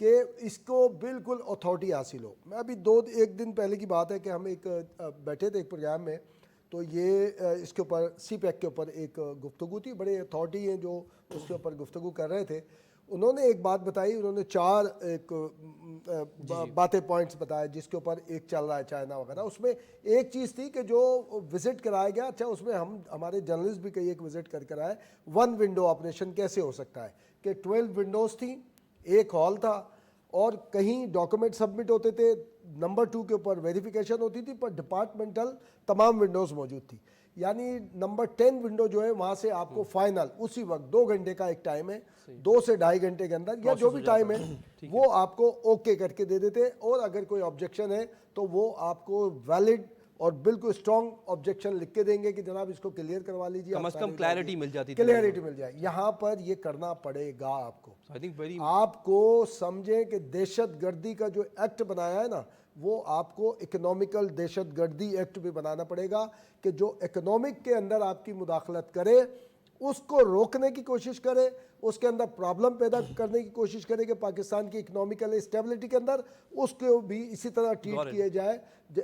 کہ اس کو بالکل اتھارٹی حاصل ہو. میں ابھی ایک دن پہلے کی بات ہے کہ ہم ایک بیٹھے تھے ایک پروگرام میں, تو یہ اس کے اوپر سی پیک کے اوپر ایک گفتگو تھی, بڑے اتھارٹی ہیں جو اس کے اوپر گفتگو کر رہے تھے. انہوں نے ایک بات بتائی, انہوں نے 4 ایک باتیں پوائنٹس بتائے جس کے اوپر ایک چل رہا ہے چائنا وغیرہ. اس میں ایک چیز تھی کہ جو وزٹ کرایا گیا, اچھا اس میں ہمارے جرنلسٹ بھی کئی ایک وزٹ کر آئے, 1 ونڈو آپریشن کیسے ہو سکتا ہے, کہ 12 ونڈوز تھیں, ایک ہال تھا, اور کہیں ڈاکومنٹ سبمٹ ہوتے تھے, نمبر 2 کے اوپر ویریفیکیشن ہوتی تھی, پر ڈپارٹمنٹل تمام ونڈوز موجود تھی. یعنی نمبر 10 ونڈو جو ہے وہاں سے آپ کو فائنل اسی وقت 2 گھنٹے کا ایک ٹائم ہے, 2 سے 2.5 گھنٹے کے اندر یا جو بھی ٹائم ہے وہ آپ کو اوکے کر کے دے دیتے, اور اگر کوئی آبجیکشن ہے تو وہ آپ کو ویلڈ اور بالکل اسٹرانگ آبجیکشن لکھ کے دیں گے کہ جناب اس کو کلیئر کروا لیجیے, کم از کم کلیئرٹی مل جاتی, کلیئرٹی مل جائے. یہاں پر یہ کرنا پڑے گا آپ کو. آپ کو سمجھیں کہ دہشت گردی کا جو ایکٹ بنایا ہے نا, وہ آپ کو اکنامیکل دہشت گردی ایکٹ بھی بنانا پڑے گا, کہ جو اکنامک کے اندر آپ کی مداخلت کرے اس کو روکنے کی کوشش کرے, اس کے اندر پرابلم پیدا کرنے کی کوشش کرے کہ پاکستان کی اکنامیکل اسٹیبلٹی کے اندر اس کو بھی اسی طرح ٹریٹ کیا جائے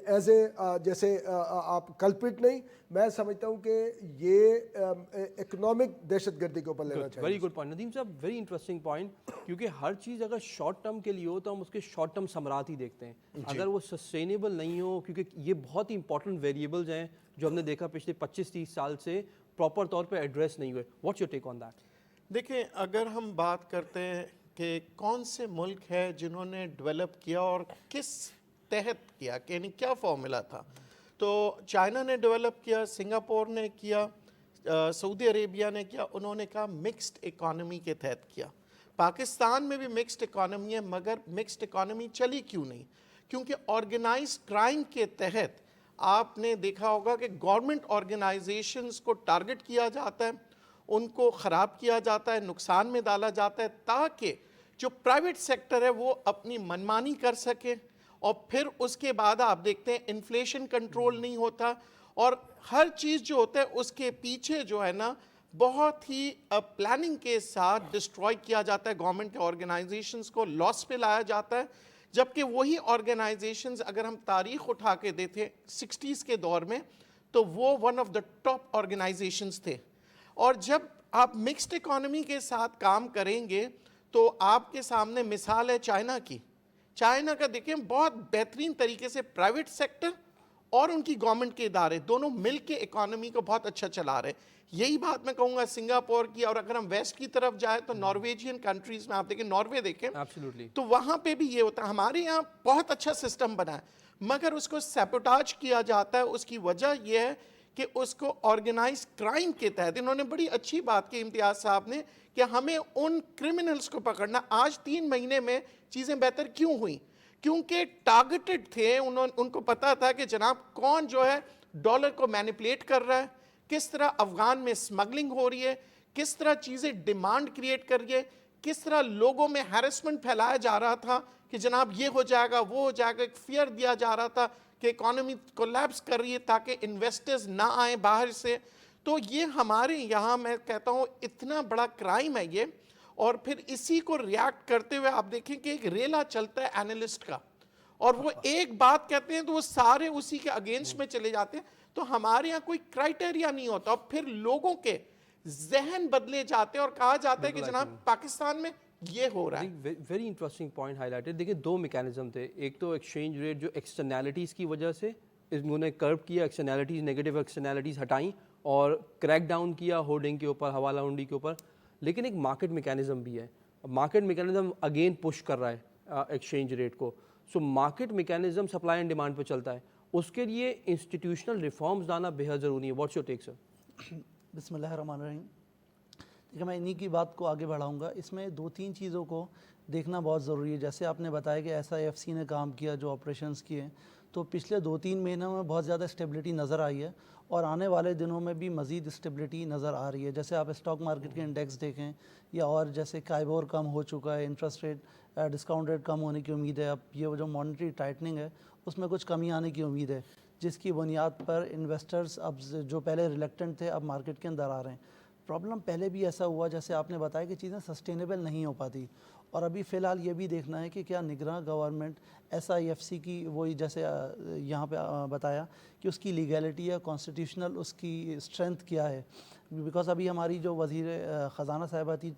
ایز اے جیسے آپ کلپٹ نہیں. میں سمجھتا ہوں کہ یہ اکنامک دہشت گردی کے اوپر لینا چاہیے. ویری گڈ پوائنٹ ندیم صاحب, ویری انٹرسٹنگ پوائنٹ, کیونکہ ہر چیز اگر شارٹ ٹرم کے لیے ہو تو ہم اس کے شارٹ ٹرم ثمرات ہی دیکھتے ہیں, اگر وہ سسٹینیبل نہیں ہو, کیونکہ یہ بہت ہی امپورٹنٹ ویریبلز ہیں جو ہم نے دیکھا پچھلے 25-30 سال سے پراپر طور پہ ایڈریس نہیں ہوئے. What's your take on that? دیکھیں, اگر ہم بات کرتے ہیں کہ کون سے ملک ہے جنہوں نے ڈیولپ کیا اور کس تحت کیا, یعنی کیا فارمولا تھا, تو چائنا نے ڈیولپ کیا, سنگاپور نے کیا, سعودی عربیہ نے کیا. انہوں نے کہا مکسڈ اکانومی کے تحت کیا. پاکستان میں بھی مکسڈ اکانومی ہے, مگر مکسڈ اکانومی چلی کیوں نہیں؟ کیونکہ آرگنائز کرائم کے تحت آپ نے دیکھا ہوگا کہ گورنمنٹ آرگنائزیشنز کو ٹارگٹ کیا جاتا ہے, ان کو خراب کیا جاتا ہے, نقصان میں ڈالا جاتا ہے, تاکہ جو پرائیویٹ سیکٹر ہے وہ اپنی منمانی کر سکے. اور پھر اس کے بعد آپ دیکھتے ہیں انفلیشن کنٹرول نہیں ہوتا, اور ہر چیز جو ہوتا ہے اس کے پیچھے جو ہے نا بہت ہی پلاننگ کے ساتھ ڈسٹروائے کیا جاتا ہے گورنمنٹ کے آرگنائزیشنز کو, لاس پہ لایا جاتا ہے. جبکہ وہی آرگنائزیشنز اگر ہم تاریخ اٹھا کے دیکھیں 60s کے دور میں, تو وہ one of the top organisations تھے. اور جب آپ مکسڈ اکانومی کے ساتھ کام کریں گے تو آپ کے سامنے مثال ہے چائنا کی. چائنا کا دیکھیں بہت بہترین طریقے سے پرائیویٹ سیکٹر اور ان کی گورنمنٹ کے ادارے دونوں مل کے اکانومی کو بہت اچھا چلا رہے. یہی بات میں کہوں گا سنگاپور کی, اور اگر ہم ویسٹ کی طرف جائیں تو نارویجین کنٹریز میں آپ دیکھیں, ناروے دیکھیں, تو وہاں پہ بھی یہ ہوتا ہے. ہمارے یہاں بہت اچھا سسٹم بنا ہے, مگر اس کو سیپوٹاج کیا جاتا ہے. اس کی وجہ یہ ہے کہ اس کو آرگنائز کرائم کے تحت, انہوں نے بڑی اچھی بات کی امتیاز صاحب نے, کہ ہمیں ان کرمنلز کو پکڑنا. آج 3 مہینے میں چیزیں بہتر کیوں ہوئیں؟ کیونکہ ٹارگٹڈ تھے, ان کو پتا تھا کہ جناب کون جو ہے ڈالر کو مینیپولیٹ کر رہا ہے, کس طرح افغان میں اسمگلنگ ہو رہی ہے, کس طرح چیزیں ڈیمانڈ کریٹ کر رہی ہے, کس طرح لوگوں میں ہیرسمنٹ پھیلایا جا رہا تھا کہ جناب یہ ہو جائے گا وہ ہو جائے گا. ایک فیئر دیا جا رہا تھا کہ اکانومی کولیپس کر رہی ہے تاکہ انویسٹرز نہ آئیں باہر سے. تو یہ ہمارے یہاں میں کہتا ہوں اتنا بڑا کرائم ہے یہ. اور پھر اسی کو ریاکٹ کرتے ہوئے آپ دیکھیں کہ ایک ریلا چلتا ہے اینالسٹ کا, اور وہ ایک بات کہتے ہیں تو وہ سارے اسی کے اگینسٹ میں چلے جاتے ہیں. تو ہمارے یہاں کوئی کرائٹیریا نہیں ہوتا, اور پھر لوگوں کے ذہن بدلے جاتے ہیں اور کہا جاتا ہے کہ جناب پاکستان میں یہ ہو رہا ہے. Very interesting point high lighted. دیکھیں 2 میکینزم تھے, ایک تو ایکسچینج ریٹ جو ایکسٹرنیلٹیز کی وجہ سے انہوں نے کرو کیا, ایکسٹرنیلٹیز نیگیٹو ایکسٹرنیلٹیز ہٹائیں اور کریک ڈاؤن کیا ہولڈنگ کے اوپر, حوالہ ہنڈی کے اوپر. لیکن ایک مارکیٹ میکینزم بھی ہے, مارکیٹ میکینزم اگین پش کر رہا ہے ایکسچینج ریٹ کو. So market mechanism supply and demand پہ چلتا ہے, اس کے لیے انسٹیٹیوشنل ریفارمز لانا بہت ضروری ہے. واٹس یور ٹیک سر؟ بسم اللہ الرحمن الرحیم. دیکھیں میں انہی کی بات کو آگے بڑھاؤں گا. اس میں 2-3 چیزوں کو دیکھنا بہت ضروری ہے. جیسے آپ نے بتایا کہ SIFC نے کام کیا, جو آپریشنز کیے, تو پچھلے 2-3 مہینوں میں بہت زیادہ اسٹیبلٹی نظر آئی ہے, اور آنے والے دنوں میں بھی مزید اسٹیبلٹی نظر آ رہی ہے. جیسے آپ اسٹاک مارکیٹ کے انڈیکس دیکھیں, یا اور جیسے کائبور کم ہو چکا ہے, انٹرسٹ ریٹ ڈسکاؤنٹ ریٹ کم ہونے کی امید ہے. اب یہ جو مانیٹری ٹائٹننگ ہے اس میں کچھ کمی آنے کی امید ہے, جس کی بنیاد پر انویسٹرز اب جو پہلے ریلیکٹنٹ تھے اب مارکیٹ کے اندر آ رہے ہیں. پرابلم پہلے بھی ایسا ہوا جیسے آپ نے بتایا کہ چیزیں سسٹینیبل نہیں ہو پاتی, اور ابھی فی الحال یہ بھی دیکھنا ہے کہ کیا نگراں گورنمنٹ SIFC کی وہی جیسے یہاں پہ بتایا کہ اس کی لیگیلٹی یا کانسٹیٹیوشنل اس کی اسٹرینتھ کیا ہے. بیکاز ابھی ہماری جو وزیر خزانہ صاحبہ تھی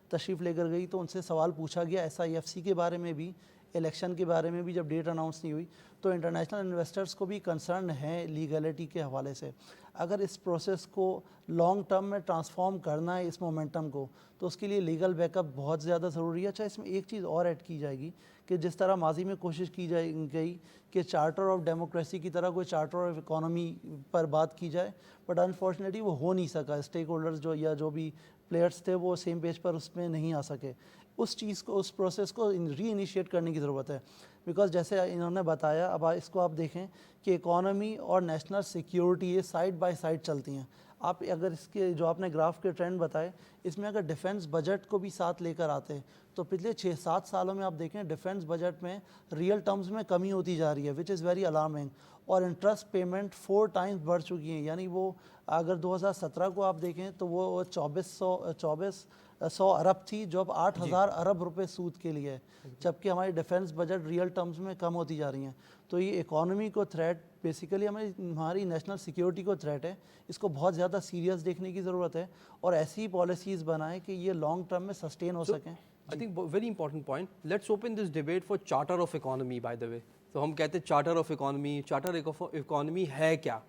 تشریف لے کر گئی تو ان سے سوال پوچھا گیا SIFC کے بارے میں بھی, الیکشن کے بارے میں بھی جب ڈیٹ اناؤنس نہیں ہوئی, تو انٹرنیشنل انویسٹرز کو بھی کنسرن ہے لیگلٹی کے حوالے سے. اگر اس پروسیس کو لانگ ٹرم میں ٹرانسفارم کرنا ہے اس مومنٹم کو, تو اس کے لیے لیگل بیک اپ بہت زیادہ ضروری ہے. اچھا, اس میں ایک چیز اور ایڈ کی جائے گی کہ جس طرح ماضی میں کوشش کی گئی کہ چارٹر آف ڈیموکریسی کی طرح کوئی چارٹر آف اکانومی پر بات کی جائے, بٹ انفارچونیٹلی وہ ہو نہیں سکا. اسٹیک ہولڈرز جو یا جو بھی پلیئرس تھے وہ سیم پیج پر اس میں نہیں آ سکے. اس چیز کو, اس پروسیس کو ری انیشیٹ کرنے کی ضرورت ہے. بیکاز جیسے انہوں نے بتایا, اب اس کو آپ دیکھیں کہ اکانومی اور نیشنل سیکیورٹی یہ سائڈ بائی سائڈ چلتی ہیں. آپ اگر اس کے جو آپ نے گراف کے ٹرینڈ بتائے, اس میں اگر ڈیفنس بجٹ کو بھی ساتھ لے کر آتے تو پچھلے 6-7 سالوں میں آپ دیکھیں ڈیفنس بجٹ میں ریئل ٹرمز میں کمی ہوتی جا رہی ہے, وچ از ویری الارمنگ. اور انٹرسٹ پیمنٹ 4 ٹائمز بڑھ چکی ہیں. یعنی وہ اگر 2017 کو آپ دیکھیں تو وہ 2400 ارب تھی, جو اب 8000 ارب روپے سود کے لیے ہے, جبکہ ہماری ڈیفنس بجٹ ریئل ٹرمز میں کم ہوتی جا رہی ہیں. تو یہ اکانومی کو تھریٹ, بیسیکلی ہماری نیشنل سیکیورٹی کو تھریٹ ہے. اس کو بہت زیادہ سیریس دیکھنے کی ضرورت ہے اور ایسی پالیسیز بنائیں کہ یہ لانگ ٹرم میں سسٹین ہو سکیں. I think very important point. Let's open this debate for charter of economy, by the way. تو ہم کہتے ہیں charter of economy ہے کیا,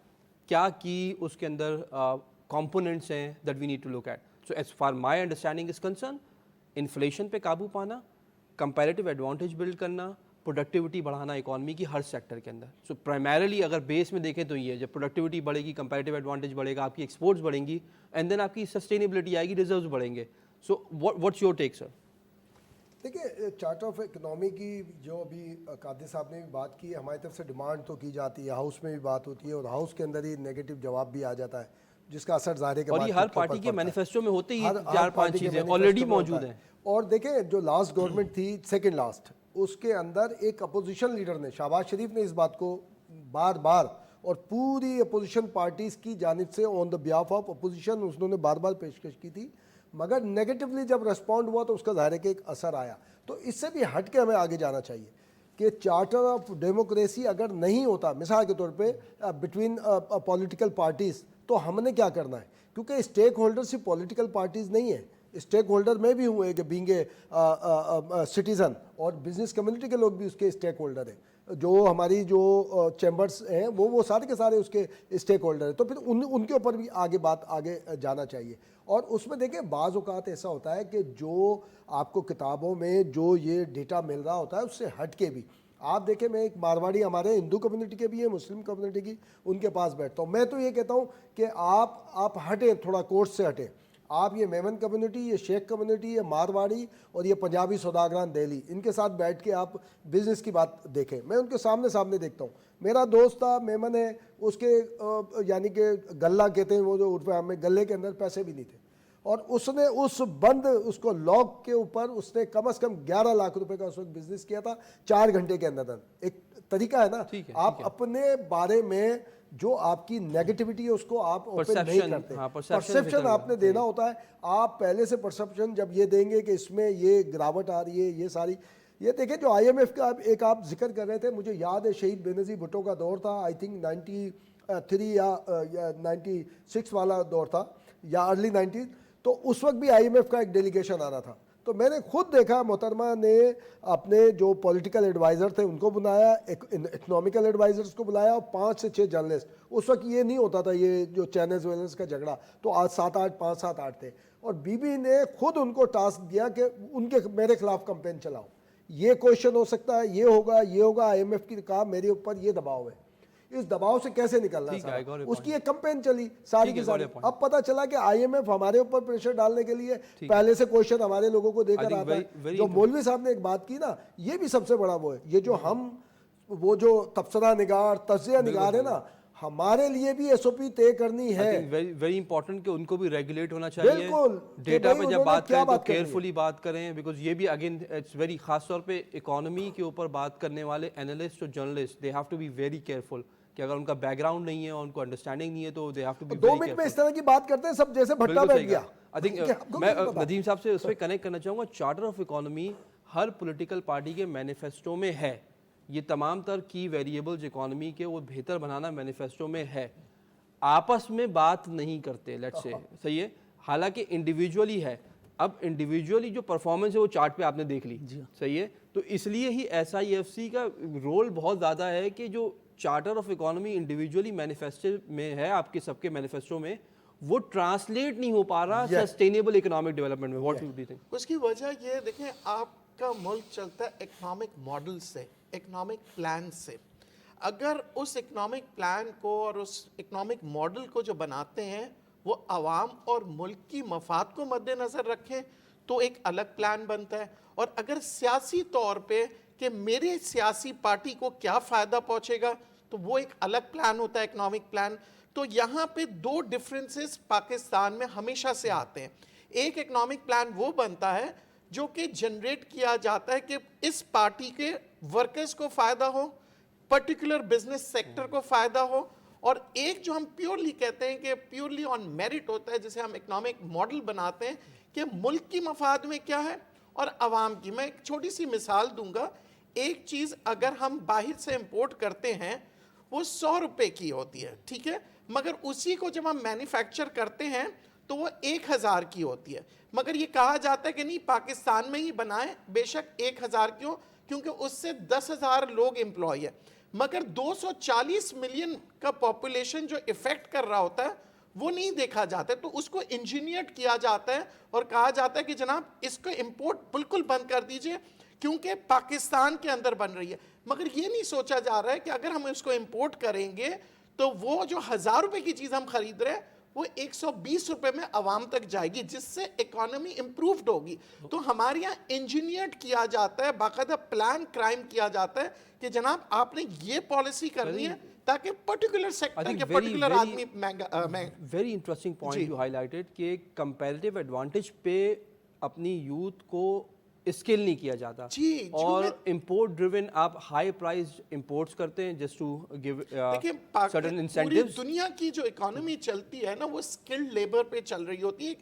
کیا کی اس کے اندر components ہیں that we need to look at. So as far my understanding is concerned, inflation پہ قابو پانا, comparative advantage build کرنا, پروڈکٹیوٹی بڑھانا اکانومی کی ہر سیکٹر کے اندر. سو پرائمرلی اگر بیس میں دیکھیں تو یہ جب پروڈکٹیوٹی بڑھے گی, کمپیریٹیو ایڈوانٹیج بڑھے گا, آپ کی ایکسپورٹس بڑھیں گی, اینڈ دین آپ کی سسٹینیبلٹی آئے گی, ریزروز بڑھیں گے. سو واٹس یور ٹیک سر؟ دیکھیے, چارٹر آف اکنامی کی جو ابھی قادری صاحب نے بھی بات کی ہے, ہماری طرف سے ڈیمانڈ تو کی جاتی ہے, ہاؤس میں بھی بات ہوتی ہے, اور ہاؤس کے اندر ہی نیگیٹو جواب بھی آ جاتا ہے جس کا اثر ظاہر ہے کہ اور یہ ہر پارٹی کے مینیفیسٹو میں ہوتے ہی 4-5 چیزیں آلریڈی موجود ہیں. اور دیکھیں جو لاسٹ گورنمنٹ تھی, سیکنڈ لاسٹ, اس کے اندر ایک اپوزیشن لیڈر نے, شہباز شریف نے اس بات کو بار بار اور پوری اپوزیشن پارٹیز کی جانب سے آن دا بیہاف آف اپوزیشن انہوں نے بار بار پیشکش کی تھی, مگر نیگیٹولی جب ریسپونڈ ہوا تو اس کا ظاہر ہے کہ ایک اثر آیا. تو اس سے بھی ہٹ کے ہمیں آگے جانا چاہیے کہ چارٹر آف ڈیموکریسی اگر نہیں ہوتا مثال کے طور پہ بٹوین پولیٹیکل پارٹیز, تو ہم نے کیا کرنا ہے, کیونکہ اسٹیک ہولڈر صرف پولیٹیکل پارٹیز نہیں ہیں, اسٹیک ہولڈر میں بھی ہوں کہ بینگ اے سٹیزن, اور بزنس کمیونٹی کے لوگ بھی اس کے اسٹیک ہولڈر ہیں, جو ہماری جو چیمبرس ہیں وہ سارے کے سارے اس کے اسٹیک ہولڈر ہیں. تو پھر ان کے اوپر بھی آگے جانا چاہیے. اور اس میں دیکھیں بعض اوقات ایسا ہوتا ہے کہ جو آپ کو کتابوں میں جو یہ ڈیٹا مل رہا ہوتا ہے اس سے ہٹ کے بھی آپ دیکھیں, میں ایک مارواڑی ہمارے ہندو کمیونٹی کے بھی ہیں, مسلم کمیونٹی کی, ان کے پاس بیٹھتا ہوں, میں تو یہ کہتا ہوں کہ آپ ہٹیں, تھوڑا کورس سے ہٹیں. آپ یہ میمن کمیونٹی, یہ شیخ کمیونٹی, یہ مارواڑی اور یہ پنجابی سوداگران دہلی, ان کے ساتھ بیٹھ کے آپ بزنس کی بات دیکھیں. میں ان کے سامنے دیکھتا ہوں. میرا دوست تھا, میمن ہے, اس کے یعنی کہ غلہ کہتے ہیں وہ جو عرف عام میں, غلے کے اندر پیسے بھی نہیں تھے, اور اس نے اس بند اس کو لاک کے اوپر اس نے کم از کم 11 لاکھ روپے کا اس وقت بزنس کیا تھا 4 گھنٹے کے اندر. ایک طریقہ ہے نا, آپ اپنے بارے میں جو آپ کی نیگیٹیوٹی ہے اس کو آپ اوپن نہیں کرتے, پرسیپشن آپ نے دینا ہوتا ہے. آپ پہلے سے پرسیپشن جب یہ دیں گے کہ اس میں یہ گراوٹ آ رہی ہے, یہ ساری, یہ دیکھیں جو IMF کا ایک آپ ذکر کر رہے تھے, مجھے یاد ہے شہید بے نظیر بھٹو کا دور تھا, آئی تھنک 93 یا 96 والا دور تھا یا ارلی 90s, تو اس وقت بھی IMF کا ایک ڈیلیگیشن آ رہا تھا. تو میں نے خود دیکھا محترمہ نے اپنے جو پولیٹیکل ایڈوائزر تھے ان کو بلایا, اکنامیکل ایڈوائزرز کو بلایا, اور 5 سے 6 جرنلسٹ. اس وقت یہ نہیں ہوتا تھا یہ جو چینلز ویلنس کا جھگڑا, تو آج 5-7-8 تھے, اور بی بی نے خود ان کو ٹاسک دیا کہ ان کے میرے خلاف کمپین چلاؤ, یہ کویشچن ہو سکتا ہے, یہ ہوگا, IMF کی کہا میرے اوپر یہ دباؤ ہے, اس دباؤ سے کیسے نکلنا ہے, اس کی ایک کمپین چلی ساری کی ساری. اب پتا چلا کہ IMF ہمارے اوپر پریشر ڈالنے کے لیے پہلے سے کویشچن ہمارے لوگوں کو دے کر آتا ہے. جو مولوی صاحب نے ایک بات کی نا, یہ بھی سب سے بڑا وہ ہے, یہ جو ہم وہ جو تبصرہ نگار, تجزیہ نگار ہے نا, ہمارے لیے بھی SOP طے کرنی ہے. ویری امپورٹنٹ کہ ان کو بھی ریگولیٹ ہونا چاہیے, ڈیٹا پہ جب بات کریں تو کیئرفلی بات کریں, بیکاز یہ بھی اگین اٹس ویری, خاص طور پہ اکانومی کے اوپر بات کرنے والے اینالسٹ اور journalist, they have to be very careful کہ اگر ان کا بیک گراؤنڈ نہیں ہے اور ان کو انڈرسٹینڈنگ نہیں ہے تو they have to be 2 minute میں اس طرح کی بات کرتے ہیں سب جیسے بھٹا بیٹھ گیا. آئی تھنک میں ندیم صاحب سے اس پہ کنیکٹ کرنا چاہوں گا. چارٹر آف اکانومی ہر پولیٹیکل پارٹی کے مینیفیسٹو میں ہے. یہ تمام تر کی ویریبلز اکانومی کے وہ بہتر بنانا مینیفیسٹو میں ہے. آپس میں بات نہیں کرتے لیٹس سے, صحیح ہے, حالانکہ انڈیویجولی ہے. اب انڈیویجولی جو پرفارمنس ہے وہ چارٹ پہ آپ نے دیکھ لی, صحیح ہے. تو اس لیے ہی ایس آئی ایف سی کا رول بہت زیادہ ہے کہ جو charter of economy individually manifesto میں ہے آپ کے سب کے مینیفیسٹو میں, وہ ٹرانسلیٹ نہیں ہو پا رہا سسٹینیبل اکنامک ڈیولپمنٹ میں. What do you think? اس کی وجہ یہ دیکھیں, آپ کا ملک چلتا ہے اکنامک ماڈل سے, اکنامک پلان سے. اگر اس اکنامک پلان کو اور اس اکنامک ماڈل کو جو بناتے ہیں وہ عوام اور ملک کی مفاد کو مد نظر رکھیں تو ایک الگ پلان بنتا ہے. اور اگر سیاسی طور پہ کہ میرے سیاسی پارٹی کو کیا فائدہ پہنچے گا تو وہ ایک الگ پلان ہوتا ہے, اکنامک پلان. تو یہاں پہ 2 ڈفرینسز پاکستان میں ہمیشہ سے آتے ہیں. ایک اکنامک پلان وہ بنتا ہے جو کہ جنریٹ کیا جاتا ہے کہ اس پارٹی کے ورکرز کو فائدہ ہو, پرٹیکولر بزنس سیکٹر کو فائدہ ہو. اور ایک جو ہم پیورلی کہتے ہیں کہ پیورلی آن میرٹ ہوتا ہے, جسے ہم اکنامک ماڈل بناتے ہیں کہ ملک کی مفاد میں کیا ہے اور عوام کی. میں ایک چھوٹی سی مثال دوں گا. ایک چیز اگر ہم باہر سے امپورٹ کرتے ہیں وہ 100 روپے کی ہوتی ہے, ٹھیک ہے, مگر اسی کو جب ہم مینوفیکچر کرتے ہیں تو وہ 1000 کی ہوتی ہے. مگر یہ کہا جاتا ہے کہ نہیں, پاکستان میں ہی بنائیں, بے شک 1000 کیوں, کیونکہ اس سے 10,000 لوگ امپلائی ہے. مگر 240 ملین کا پاپولیشن جو افیکٹ کر رہا ہوتا ہے وہ نہیں دیکھا جاتا ہے. تو اس کو انجینئرڈ کیا جاتا ہے اور کہا جاتا ہے کہ جناب اس کو امپورٹ بالکل بند کر دیجئے کیونکہ پاکستان کے اندر بن رہی ہے. مگر یہ نہیں سوچا جا رہا ہے کہ اگر ہم اس کو امپورٹ کریں گے تو وہ جو 1000 روپے کی چیز ہم خرید رہے ہیں وہ 120 روپے میں عوام تک جائے گی, جس سے اکانومی امپرووڈ ہوگی. تو ہمارے یہاں انجینئرڈ کیا جاتا ہے, باقاعدہ پلان کرائم کیا جاتا ہے کہ جناب آپ نے یہ پالیسی کرنی ہے تاکہ پرٹیکولر سیکٹر کے پرٹیکولر آدمی very interesting point you highlighted کہ کمپیریٹیو ایڈوانٹیج پہ اپنی یوتھ کو اسکل نہیں کیا جاتا, اور امپورٹ ڈریون آپ ہائی پرائز امپورٹس کرتے ہیں just to give certain incentives. پوری دنیا کی جو اکانومی چلتی ہے نا وہ اسکلڈ لیبر پہ چل رہی ہوتی ہے,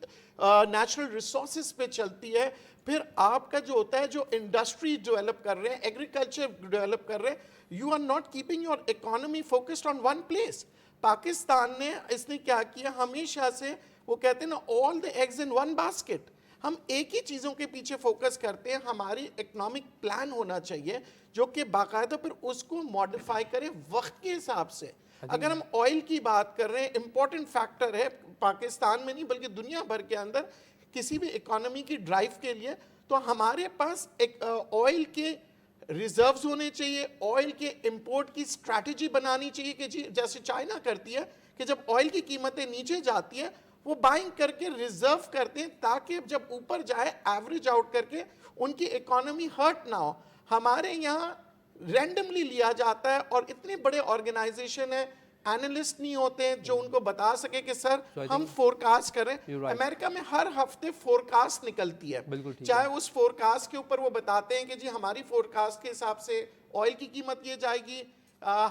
نیچرل ریسورسز پہ چلتی ہے. پھر آپ کا جو ہوتا ہے جو انڈسٹری ڈیولپ کر رہے ہیں, ایگریکلچر ڈیولپ کر رہے ہیں, you are not keeping your economy focused on one place. Pakistan نے اس نے کیا کیا, ہمیشہ سے وہ کہتے ہیں نا all the eggs in one basket, ہم ایک ہی چیزوں کے پیچھے فوکس کرتے ہیں. ہماری اکنامک پلان ہونا چاہیے جو کہ باقاعدہ پھر اس کو ماڈیفائی کرے وقت کے حساب سے. اگر ہم آئل کی بات کر رہے ہیں, امپورٹنٹ فیکٹر ہے پاکستان میں نہیں بلکہ دنیا بھر کے اندر کسی بھی اکانومی کی ڈرائیو کے لیے, تو ہمارے پاس ایک آئل کے ریزروز ہونے چاہیے, آئل کے امپورٹ کی اسٹریٹجی بنانی چاہیے کہ جی جیسے چائنا کرتی ہے کہ جب آئل کی قیمتیں نیچے جاتی ہیں وہ بائنگ کر کے ریزرو کرتے ہیں تاکہ جب اوپر جائے ایوریج آؤٹ کر کے ان کی اکانومی ہرٹ نہ ہو. ہمارے یہاں رینڈملی لیا جاتا ہے اور اتنے بڑے آرگنائزیشن ہیں, اینالسٹ نہیں ہوتے ہیں جو ان کو بتا سکے کہ سر ہم فورکاسٹ کریں. امریکہ میں ہر ہفتے فورکاسٹ نکلتی ہے, چاہے اس فورکاسٹ کے اوپر وہ بتاتے ہیں کہ جی ہماری فورکاسٹ کے حساب سے آئل کی قیمت یہ جائے گی,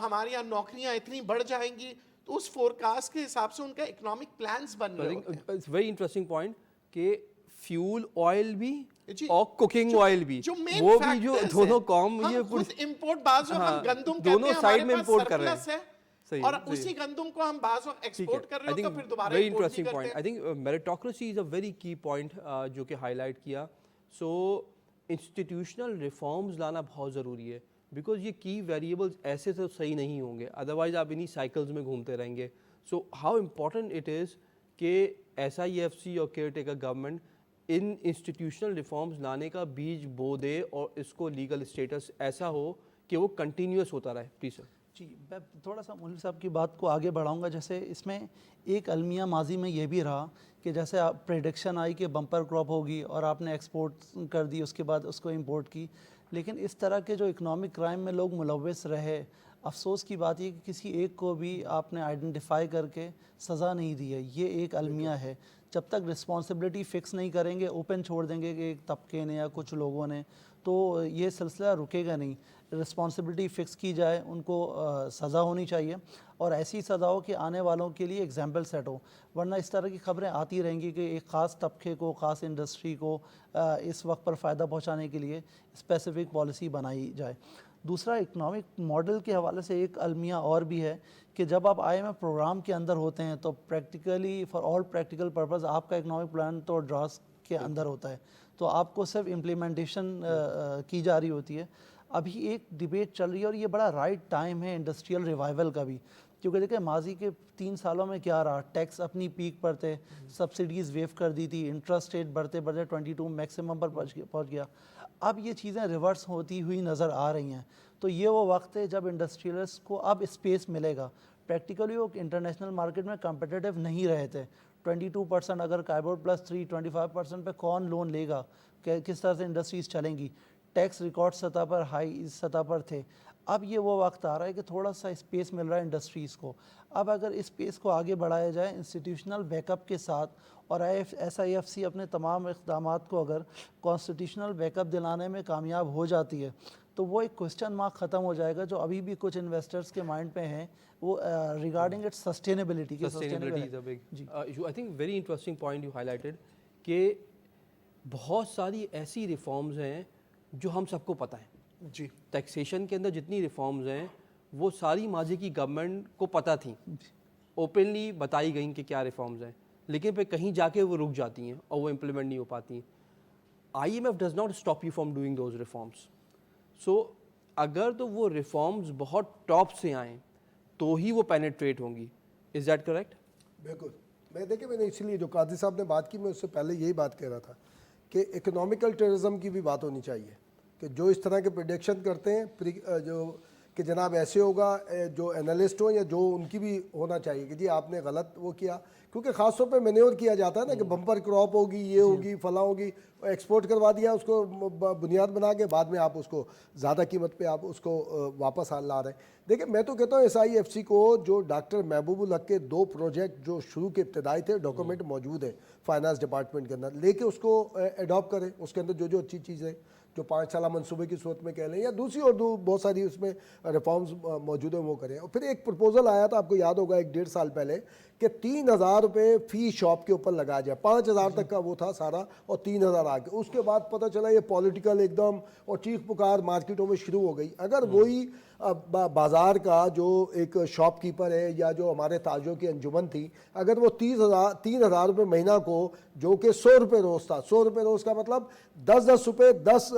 ہمارے یہاں نوکریاں اتنی بڑھ جائیں گی, تو اس فورکاسٹ کے حساب سے ان کا اکنامک پلانز بن رہے ہوتے ہیں. ویری انٹرسٹنگ پوائنٹ کہ فیول آئل بھی اور کوکنگ آئل بھی, وہ بھی جو دونوں کام یہ خود امپورٹ بعض وقت ہم گندم دونوں کہتے ہیں سائڈ میں ہمارے امپورٹ پاس کر رہے سرپلس ہیں, ہے اور اسی گندم کو ہم بعض وقت ایکسپورٹ کر رہے ہوتے ہیں پھر دوبارہ ویری امپورٹ انٹرسٹنگ نہیں پوائنٹ. کرتے. I think میریٹوکریسی is a very کی پوائنٹ جو کہ ہائی لائٹ کیا. سو انسٹیٹیوشنل ریفارمز لانا بہت ضروری ہے بیکاز یہ کی ویریبلز ایسے تو صحیح نہیں ہوں گے, ادروائز آپ انہی سائیکلز میں گھومتے رہیں گے. So how important it is کہ ایس آئی ایف سی اور کیئر ٹیکر گورنمنٹ ان انسٹیٹیوشنل ریفارمز لانے کا بیج بو دے اور اس کو لیگل اسٹیٹس ایسا ہو کہ وہ کنٹینیوس ہوتا رہے. Please sir. جی میں تھوڑا سا مولوی صاحب کی بات کو آگے بڑھاؤں گا. جیسے اس میں ایک المیہ ماضی میں یہ بھی رہا کہ جیسے آپ پریڈکشن آئی کہ بمپر کراپ ہوگی اور آپ نے ایکسپورٹ کر دی, اس کے بعد اس کو امپورٹ کی, لیکن اس طرح کے جو اکنامک کرائم میں لوگ ملوث رہے, افسوس کی بات یہ کہ کسی ایک کو بھی آپ نے آئیڈینٹیفائی کر کے سزا نہیں دی ہے. یہ ایک المیہ ہے. جب تک رسپانسبلٹی فکس نہیں کریں گے, اوپن چھوڑ دیں گے کہ ایک طبقے نے یا کچھ لوگوں نے, تو یہ سلسلہ رکے گا نہیں. رسپانسبلٹی فکس کی جائے, ان کو سزا ہونی چاہیے, اور ایسی سزا ہو کہ آنے والوں کے لیے ایگزامپل سیٹ ہو. ورنہ اس طرح کی خبریں آتی رہیں گی کہ ایک خاص طبقے کو, خاص انڈسٹری کو اس وقت پر فائدہ پہنچانے کے لیے اسپیسیفک پالیسی بنائی جائے. دوسرا, اکنامک ماڈل کے حوالے سے ایک المیہ اور بھی ہے کہ جب آپ IMF پروگرام کے اندر ہوتے ہیں تو practically for all practical purpose آپ کا اکنامک پلان تو ڈراس کے اندر ہوتا ہے, تو آپ کو صرف امپلیمنٹیشن کی جا رہی ہوتی ہے. ابھی ایک ڈیبیٹ چل رہی ہے اور یہ بڑا رائٹ ٹائم ہے انڈسٹریل ریوائول کا بھی, کیونکہ دیکھیں ماضی کے 3 سالوں میں کیا رہا, ٹیکس اپنی پیک پر تھے, سبسڈیز ویو کر دی تھی, انٹرسٹ ریٹ بڑھتے بڑھتے 22 میکسیمم پر پہنچ گیا. اب یہ چیزیں ریورس ہوتی ہوئی نظر آ رہی ہیں. تو یہ وہ وقت ہے جب انڈسٹریلسٹ کو اب اسپیس ملے گا. پریکٹیکلی وہ انٹرنیشنل مارکیٹ میں کمپٹیٹیو نہیں رہے تھے. 22% اگر کائبور +3 25% پہ کون لون لے گا, کس طرح سے انڈسٹریز چلیں گی, ٹیکس ریکارڈ سطح پر ہائی سطح پر تھے. اب یہ وہ وقت آ رہا ہے کہ تھوڑا سا اسپیس مل رہا ہے انڈسٹریز کو. اب اگر اسپیس کو آگے بڑھایا جائے انسٹیٹیوشنل بیک اپ کے ساتھ, اور SIFC اپنے تمام اقدامات کو اگر کانسٹیٹیوشنل بیک اپ دلانے میں کامیاب ہو جاتی ہے, تو وہ ایک کوسچن مارک ختم ہو جائے گا جو ابھی بھی کچھ انویسٹرز کے مائنڈ پہ ہیں, وہ regarding its sustainability. Sustainability is a big issue. I think very interesting point you highlighted کہ بہت ساری ایسی ریفارمز ہیں جو ہم سب کو پتہ ہیں. جی, ٹیکسیشن کے اندر جتنی ریفارمز ہیں وہ ساری ماضی کی گورنمنٹ کو پتہ تھیں, اوپنلی بتائی گئیں کہ کیا ریفارمز ہیں, لیکن پھر کہیں جا کے وہ رک جاتی ہیں اور وہ امپلیمنٹ نہیں ہو پاتی ہیں. IMF does not stop you from doing those reforms. سو اگر تو وہ ریفارمز بہت ٹاپ سے آئیں تو ہی وہ پینیٹریٹ ہوں گی. Is that correct? بالکل. میں نے اسی لیے جو قاضی صاحب نے بات کی, میں اس سے پہلے یہی بات کہہ رہا تھا کہ اکنامیکل ٹیررزم کی بھی بات ہونی چاہیے, کہ جو اس طرح کے پریڈکشن کرتے ہیں جو کہ جناب ایسے ہوگا, جو انالسٹ ہوں یا جو ان کی بھی ہونا چاہیے کہ جی آپ نے غلط وہ کیا, کیونکہ خاص طور پہ مینیور کیا جاتا ہے نا کہ بمپر کراپ ہوگی, یہ ہوگی, فلاں ہوگی, ایکسپورٹ کروا دیا اس کو بنیاد بنا کے, بعد میں آپ اس کو زیادہ قیمت پہ آپ اس کو واپس لا رہے ہیں. دیکھیں میں تو کہتا ہوں SIFC کو جو ڈاکٹر محبوب الحق کے 2 پروجیکٹ جو شروع کے ابتدائی تھے, ڈاکومنٹ موجود ہے فائنانس ڈپارٹمنٹ کے اندر, لے کے اس کو اڈاپٹ کریں. اس کے اندر جو اچھی چیزیں جو 5 سالہ منصوبے کی صورت میں کہہ لیں, یا دوسری اور بہت ساری اس میں ریفارمز موجود ہیں, وہ کریں. اور پھر ایک پرپوزل آیا تھا, آپ کو یاد ہوگا 1-1.5 سال پہلے, کہ 3,000 روپے فی شاپ کے اوپر لگایا جائے. 5,000 تک کا وہ تھا سارا, اور 3,000 آ کے اس کے بعد پتہ چلا یہ پولیٹیکل ایک دم اور چیخ پکار مارکیٹوں میں شروع ہو گئی. اگر وہی بازار کا جو ایک شاپ کیپر ہے یا جو ہمارے تاجروں کی انجمن تھی, اگر وہ 3,000 روپے مہینہ کو, جو کہ 100 روپے روز تھا, 100 روپے روز کا مطلب 10 روپے 10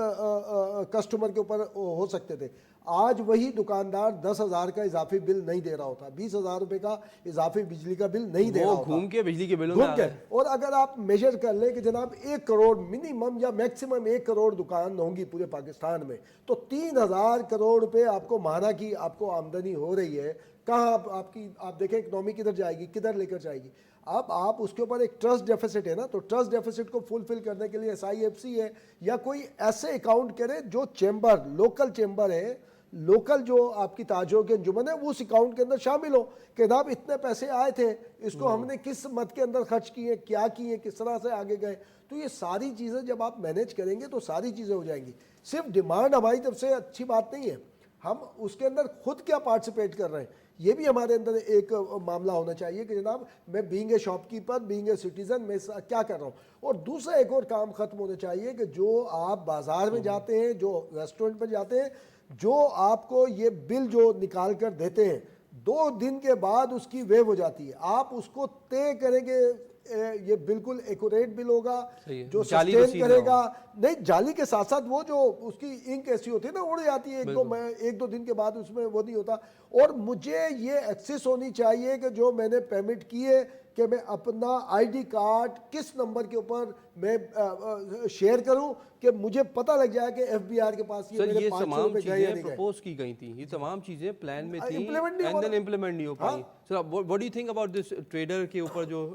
کسٹمر کے اوپر ہو سکتے تھے, آج وہی دکاندار 10,000 کا اضافی بل نہیں دے رہا ہوتا, 20,000 روپے کا اضافی بجلی کا بل نہیں دے رہا ہوتا, گھوم کے بجلی کے بلوں میں آ رہا ہے. اور اگر آپ میجر کر لیں کہ جناب 1 کروڑ منیمم یا میکسیمم 1 کروڑ دکان ہوں گی پورے پاکستان میں, تو 3,000 کروڑ روپے آپ کو ماہانہ کی آپ کو آمدنی ہو رہی ہے. کہاں آپ دیکھیں اکنامی کدھر جائے گی, کدھر لے کر جائے گی. اب آپ اس کے اوپر ایک ٹرسٹ ڈیفیسٹ ہے نا, تو ٹرسٹ ڈیفیسٹ کو فلفل کرنے کے لیے SIFC ہے, یا کوئی ایسے اکاؤنٹ کرے جو چیمبر, لوکل چیمبر ہے, لوکل جو آپ کی تاجروں کے انجمن ہے, وہ اس اکاؤنٹ کے اندر شامل ہو کہ جناب اتنے پیسے آئے تھے, اس کو ہم نے کس مد کے اندر خرچ کیے, کیا کیے, کس طرح سے آگے گئے. تو یہ ساری چیزیں جب آپ مینیج کریں گے تو ساری چیزیں ہو جائیں گی. صرف ڈیمانڈ ہماری طرف سے اچھی بات نہیں ہے, ہم اس کے اندر خود کیا پارٹیسپیٹ کر رہے ہیں, یہ بھی ہمارے اندر ایک معاملہ ہونا چاہیے کہ جناب میں being a shop keeper, being a citizen, میں کیا کر رہا ہوں. اور دوسرا ایک اور کام ختم ہونا چاہیے کہ جو آپ بازار میں جاتے ہیں, جو ریسٹورنٹ پر جاتے ہیں, جو آپ کو یہ بل جو نکال کر دیتے ہیں 2 دن کے بعد اس کی ویو ہو جاتی ہے, آپ اس کو طے کریں گے یہ بالکل ایکوریٹ بل ہوگا جو سسٹین کرے گا. نہیں, جعلی کے ساتھ ساتھ وہ جو اس کی انک ایسی ہوتی ہے نا, اڑ جاتی ہے 1-2 دن کے بعد, اس میں وہ نہیں ہوتا. اور مجھے یہ ایکسس ہونی چاہیے کہ جو میں نے پیمنٹ کی ہے کہ میں اپنا ID کارڈ کس نمبر کے اوپر میں شیئر کروں کہ مجھے پتہ لگ جائے کہ FBR کے پاس یہ میرے 500 روپے گئے یا نہیں گئے. پرپوز کی گئی تھیں, یہ تمام چیزیں پلان میں تھیں, امپلیمنٹ نہیں ہو پائی. Sir what do you think about this trader کے اوپر جو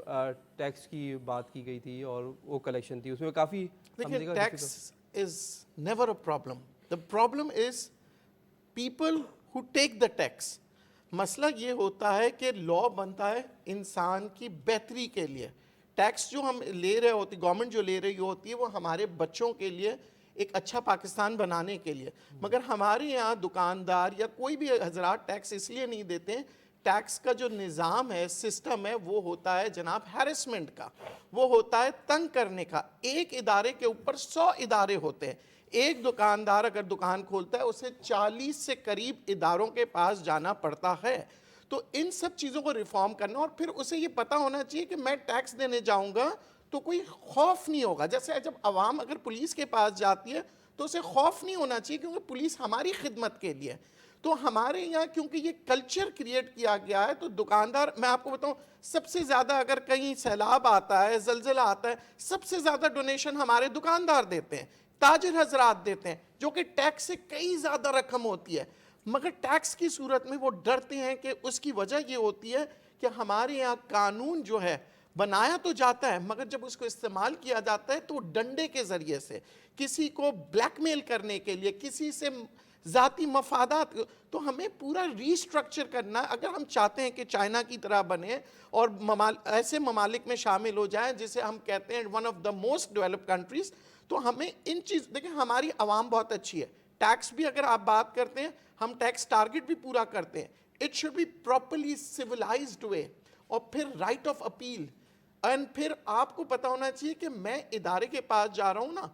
ٹیکس کی بات کی گئی تھی اور وہ کلیکشن تھی, اس میں کافی tax is never a problem. The problem is people who take the tax. مسئلہ یہ ہوتا ہے کہ لا بنتا ہے انسان کی بہتری کے لیے. ٹیکس جو ہم لے رہے ہوتی گورنمنٹ جو لے رہی ہوتی ہے وہ ہمارے بچوں کے لیے ایک اچھا پاکستان بنانے کے لیے. مگر ہمارے یہاں دکاندار یا کوئی بھی حضرات ٹیکس اس لیے نہیں دیتے ہیں. ٹیکس کا جو نظام ہے سسٹم ہے وہ ہوتا ہے جناب ہیرسمنٹ کا, وہ ہوتا ہے تنگ کرنے کا. ایک ادارے کے اوپر 100 ادارے ہوتے ہیں. ایک دکاندار اگر دکان کھولتا ہے اسے 40 سے قریب اداروں کے پاس جانا پڑتا ہے. تو ان سب چیزوں کو ریفارم کرنا, اور پھر اسے یہ پتا ہونا چاہیے کہ میں ٹیکس دینے جاؤں گا تو کوئی خوف نہیں ہوگا. جیسے جب عوام اگر پولیس کے پاس جاتی ہے تو اسے خوف نہیں ہونا چاہیے کیونکہ پولیس ہماری خدمت کے لیے. تو ہمارے یہاں کیونکہ یہ کلچر کریٹ کیا گیا ہے تو دکاندار, میں آپ کو بتاؤں سب سے زیادہ اگر کہیں سیلاب آتا ہے, زلزلہ آتا ہے, سب سے زیادہ ڈونیشن ہمارے دکاندار دیتے ہیں, تاجر حضرات دیتے ہیں, جو کہ ٹیکس سے کئی زیادہ رقم ہوتی ہے. مگر ٹیکس کی صورت میں وہ ڈرتے ہیں کہ اس کی وجہ یہ ہوتی ہے کہ ہمارے یہاں قانون جو ہے بنایا تو جاتا ہے مگر جب اس کو استعمال کیا جاتا ہے تو ڈنڈے کے ذریعے سے, کسی کو بلیک میل کرنے کے لیے, کسی سے ذاتی مفادات. تو ہمیں پورا ریسٹرکچر کرنا ہے اگر ہم چاہتے ہیں کہ چائنا کی طرح بنے اور ایسے ممالک میں شامل ہو جائیں جسے ہم کہتے ہیں one of the most developed countries. تو ہمیں ان چیز دیکھیں, ہماری عوام بہت اچھی ہے. ٹیکس بھی اگر آپ بات کرتے ہیں ہم ٹیکس ٹارگٹ بھی پورا کرتے ہیں. It should be properly civilised way, اور پھر رائٹ آف اپیل. اینڈ پھر آپ کو پتا ہونا چاہیے کہ میں ادارے کے پاس جا رہا ہوں نا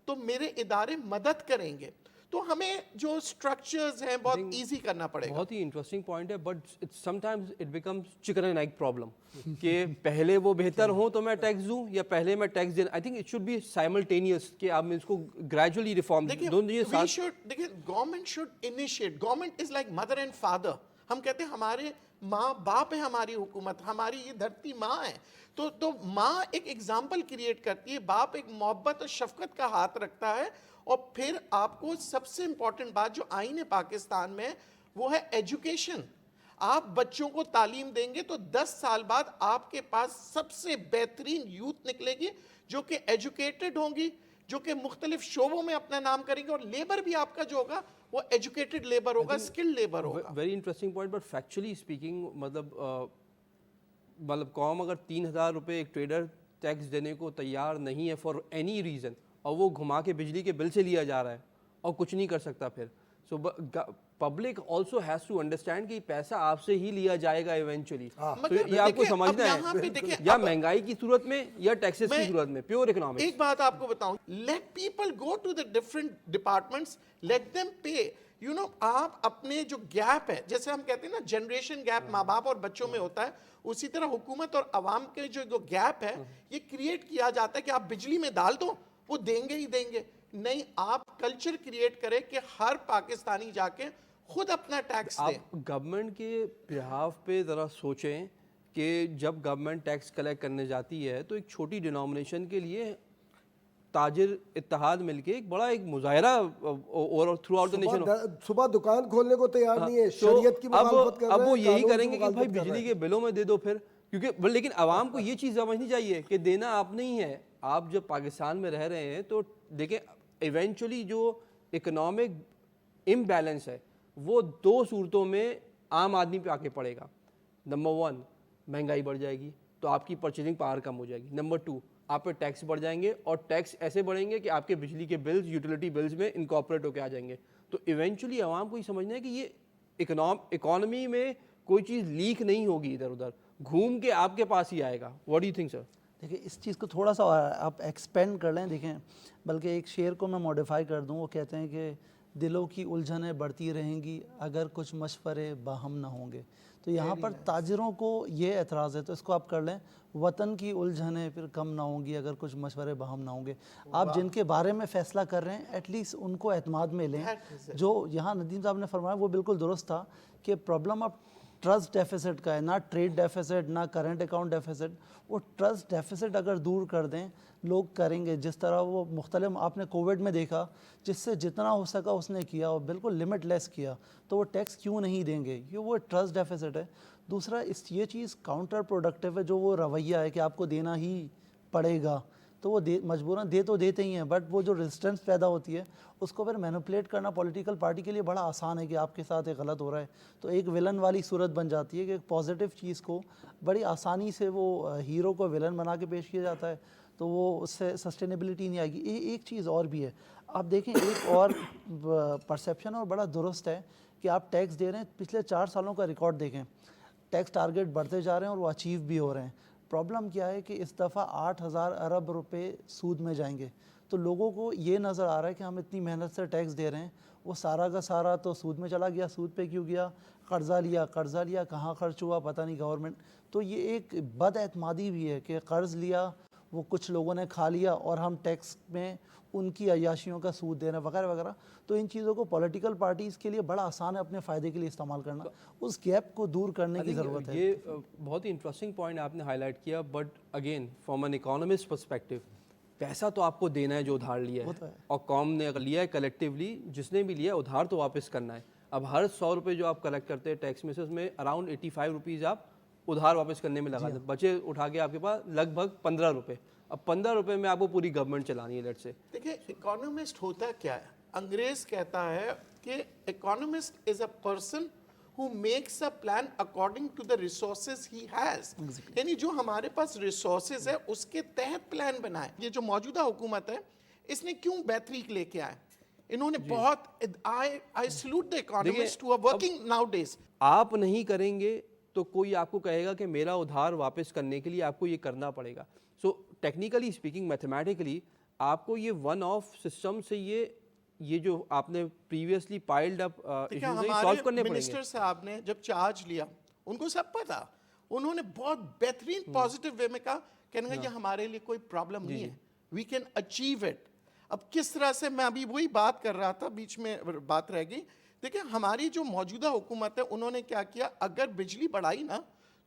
تو میرے ادارے مدد کریں گے. تو ہمیں جو سٹرکچرز ہیں بہت ایزی کرنا پڑے گا. بہت ہی انٹرسٹنگ پوائنٹ ہے, but some times it becomes chicken and egg problem کہ پہلے وہ بہتر ہوں تو میں ٹیکس دوں یا پہلے میں ٹیکس دیں. I think it should be simultaneous کہ آپ اس کو گریجولی ریفارم دونوں یہ ساتھ. دیکھیں government should initiate. Government is like mother and father. ہم کہتے ہیں ہمارے ماں باپ ہے ہماری حکومت, ہماری یہ دھرتی ماں ہے. تو ماں ایک ایگزامپل کریٹ کرتی ہے, باپ ایک محبت اور شفقت کا ہاتھ رکھتا ہے. اور پھر آپ کو سب سے امپورٹنٹ بات جو آئین پاکستان میں وہ ہے ایجوکیشن. آپ بچوں کو تعلیم دیں گے تو 10 سال بعد آپ کے پاس سب سے بہترین یوتھ نکلے گی جو کہ ایجوکیٹڈ ہوں گی, جو کہ مختلف شعبوں میں اپنا نام کریں گے, اور لیبر بھی آپ کا جو ہوگا وہ ایجوکیٹڈ لیبر ہوگا, اسکلڈ لیبر ہوگا. Very interesting point, but factually speaking مطلب قوم اگر 3,000 روپے ایک ٹریڈر ٹیکس دینے کو تیار نہیں ہے فار اینی ریزن, اور وہ گھما کے بجلی کے بل سے لیا جا رہا ہے اور کچھ نہیں کر سکتا پھر, so public also has to understand کہ پیسہ آپ سے ہی لیا جائے گا ایونچولی. تو یہ آپ کو سمجھنا ہے یا مہنگائی کی صورت میں یا ٹیکسز کی صورت میں, پیور اکنامکس. ایک بات آپ کو بتاؤں, let people go to the different departments, let them pay. You know آپ اپنے جو گیپ ہے, جیسے ہم کہتے ہیں نا جنریشن گیپ ماں باپ اور بچوں میں ہوتا ہے, اسی طرح حکومت اور عوام کے جو گیپ ہے یہ کریٹ کیا جاتا ہے کہ آپ بجلی میں ڈال دو وہ دیں گے ہی دیں گے. نہیں, آپ کلچر کریٹ کریں کہ ہر پاکستانی جا کے خود اپنا ٹیکس دے. آپ گورنمنٹ کے بہاف پہ ذرا سوچیں کہ جب گورنمنٹ ٹیکس کلیکٹ کرنے جاتی ہے تو ایک چھوٹی ڈینومینیشن کے لیے تاجر اتحاد مل کے ایک بڑا ایک مظاہرہ اور تھرو آؤٹ دا نیشن صبح دکان کھولنے کو تیار نہیں ہے, شریعت کی مخالفت کر رہے ہیں. اب وہ یہی کریں گے کہ بھائی بجلی کے بلوں میں دے دو پھر, کیونکہ لیکن عوام کو یہ چیز سمجھنی چاہیے کہ دینا آپ نہیں ہے. آپ جب پاکستان میں رہ رہے ہیں تو دیکھیں ایونچولی جو اکنامک امبیلنس ہے وہ 2 صورتوں میں عام آدمی پہ آ کے پڑے گا. نمبر 1 مہنگائی بڑھ جائے گی تو آپ کی پرچیزنگ پاور کم ہو جائے گی. نمبر 2 آپ پہ ٹیکس بڑھ جائیں گے, اور ٹیکس ایسے بڑھیں گے کہ آپ کے بجلی کے بلز یوٹیلیٹی بلز میں انکارپوریٹ ہو کے آ جائیں گے. تو ایونچولی عوام کو یہ سمجھنا ہے کہ یہ اکانومی میں کوئی چیز لیک نہیں ہوگی, ادھر ادھر گھوم کے آپ کے پاس ہی آئے گا. واٹ ڈو یو تھنک سر؟ دیکھیں اس چیز کو تھوڑا سا آپ ایکسپینڈ کر لیں. دیکھیں بلکہ ایک شعر کو میں موڈیفائی کر دوں, وہ کہتے ہیں کہ دلوں کی الجھنیں بڑھتی رہیں گی اگر کچھ مشورے باہم نہ ہوں گے. تو یہاں پر تاجروں کو یہ اعتراض ہے, تو اس کو آپ کر لیں, وطن کی الجھنیں پھر کم نہ ہوں گی اگر کچھ مشورے باہم نہ ہوں گے. آپ جن کے بارے میں فیصلہ کر رہے ہیں ایٹ لیسٹ ان کو اعتماد میں لیں. جو یہاں ندیم صاحب نے فرمایا وہ بالکل درست تھا کہ پرابلم اب ٹرسٹ ڈیفیسٹ کا ہے, نہ ٹریڈ ڈیفیسٹ نہ کرنٹ اکاؤنٹ ڈیفیسٹ. وہ ٹرسٹ ڈیفیسٹ اگر دور کر دیں لوگ کریں گے. جس طرح وہ مختلف آپ نے کووڈ میں دیکھا, جس سے جتنا ہو سکا اس نے کیا اور بالکل لمٹ لیس کیا, تو وہ ٹیکس کیوں نہیں دیں گے؟ یہ وہ ٹرسٹ ڈیفیسٹ ہے. دوسرا یہ چیز کاؤنٹر پروڈکٹیو ہے جو وہ رویہ ہے کہ آپ کو دینا ہی پڑے گا. تو وہ مجبوراً دے تو دیتے ہی ہیں، بٹ وہ جو ریزسٹنس پیدا ہوتی ہے اس کو پھر مینوپولیٹ کرنا پولیٹیکل پارٹی کے لیے بڑا آسان ہے کہ آپ کے ساتھ ایک غلط ہو رہا ہے، تو ایک ولن والی صورت بن جاتی ہے کہ ایک پازیٹیو چیز کو بڑی آسانی سے وہ ہیرو کو ولن بنا کے پیش کیا جاتا ہے، تو وہ اس سے سسٹینیبلٹی نہیں آئے گی۔ ایک چیز اور بھی ہے، آپ دیکھیں ایک اور پرسیپشن اور بڑا درست ہے کہ آپ ٹیکس دے رہے ہیں، پچھلے 4 سالوں کا ریکارڈ دیکھیں، ٹیکس ٹارگیٹ بڑھتے جا رہے ہیں اور وہ اچیو بھی ہو رہے ہیں۔ پرابلم کیا ہے کہ اس دفعہ 8,000 ارب روپے سود میں جائیں گے، تو لوگوں کو یہ نظر آ رہا ہے کہ ہم اتنی محنت سے ٹیکس دے رہے ہیں، وہ سارا کا سارا تو سود میں چلا گیا، سود پہ کیوں گیا، قرضہ لیا کہاں خرچ ہوا پتہ نہیں گورنمنٹ، تو یہ ایک بد اعتمادی بھی ہے کہ قرض لیا وہ کچھ لوگوں نے کھا لیا اور ہم ٹیکس میں ان کی عیاشیوں کا سود دے رہے ہیں وغیرہ وغیرہ، تو ان چیزوں کو پولیٹیکل پارٹیز کے لیے بڑا آسان ہے اپنے فائدے کے لیے استعمال کرنا، اس گیپ کو دور کرنے کی ضرورت ہے۔ یہ بہت ہی انٹرسٹنگ پوائنٹ آپ نے ہائی لائٹ کیا، but again from an economist perspective پیسہ تو آپ کو دینا ہے جو ادھار لیا ہے، اور قوم نے اگر لیا ہے کلیکٹیولی، جس نے بھی لیا ہے ادھار تو واپس کرنا ہے۔ اب ہر 100 روپے جو آپ کلیکٹ کرتے ہیں ٹیکس میں سے، اس میں اراؤنڈ 85 روپیز آپ ادھار واپس کرنے میں لگا دیں، بچے اٹھا کے آپ کے پاس لگ بھگ 15 روپے، اب 15 روپے میں آپ کو پوری گورنمنٹ چلانی ہے لیٹ سے۔ دیکھیں اکانومسٹ ہوتا کیا ہے، انگریز کہتا ہے کہ economist is a person who makes a plan according to the resources he has، یعنی جو ہمارے پاس ریسورسز ہے اس کے تحت پلان بنائے۔ یہ جو موجودہ حکومت ہے اس نے کیوں بہتری لے کے آئے، انہوں نے بہت I salute the economists who are working nowadays۔ آپ نہیں کریں گے تو کوئی آپ کو کہے گا کہ میرا ادھار واپس کرنے کے لیے آپ کو یہ کرنا پڑے گا۔ سو ٹیکنیکلی اسپیکنگ، میتھمیٹیکلی آپ کو یہ ون آف سسٹم سے یہ جو آپ نے پریویسلی پائلڈ اپ ایشوز ہیں سالو کرنے پڑیں گے۔ منسٹر صاحب نے جب چارج لیا ان کو سب پتا، انہوں نے بہت بہترین پازیٹیو وے میں کہا کہنے گا یہ ہمارے لیے کوئی پرابلم نہیں ہے، وی کین اچیو اٹ۔ اب کس طرح سے، میں ابھی وہی بات کر رہا تھا، بیچ میں بات رہ گئی۔ دیکھیں ہماری جو موجودہ حکومت ہے انہوں نے کیا کیا، اگر بجلی بڑھائی نا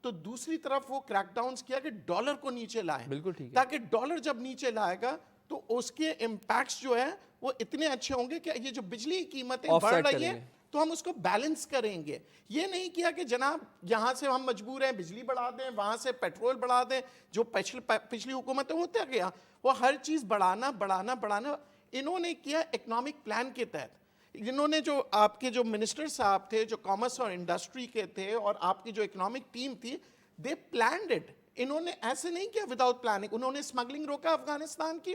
تو دوسری طرف وہ کریک ڈاؤنز کیا کہ ڈالر کو نیچے لائیں، بالکل ٹھیک ہے، تاکہ ڈالر جب نیچے لائے گا تو اس کے امپیکٹس جو ہے وہ اتنے اچھے ہوں گے کہ یہ جو بجلی کی قیمتیں بڑھ رہی ہیں تو ہم اس کو بیلنس کریں گے۔ یہ نہیں کیا کہ جناب یہاں سے ہم مجبور ہیں بجلی بڑھا دیں، وہاں سے پیٹرول بڑھا دیں، جو پچھلی حکومت ہے ہوتا گیا وہ ہر چیز بڑھانا بڑھانا بڑھانا۔ انہوں نے کیا اکنامک پلان کے تحت، انہوں نے جو آپ کے جو منسٹر صاحب تھے جو کامرس اور انڈسٹری کے تھے اور آپ کی جو اکنامک ٹیم تھی، دے پلانڈ اٹ۔ انہوں نے ایسے نہیں کیا وداؤٹ پلاننگ، انہوں نے اسمگلنگ روکا افغانستان کی،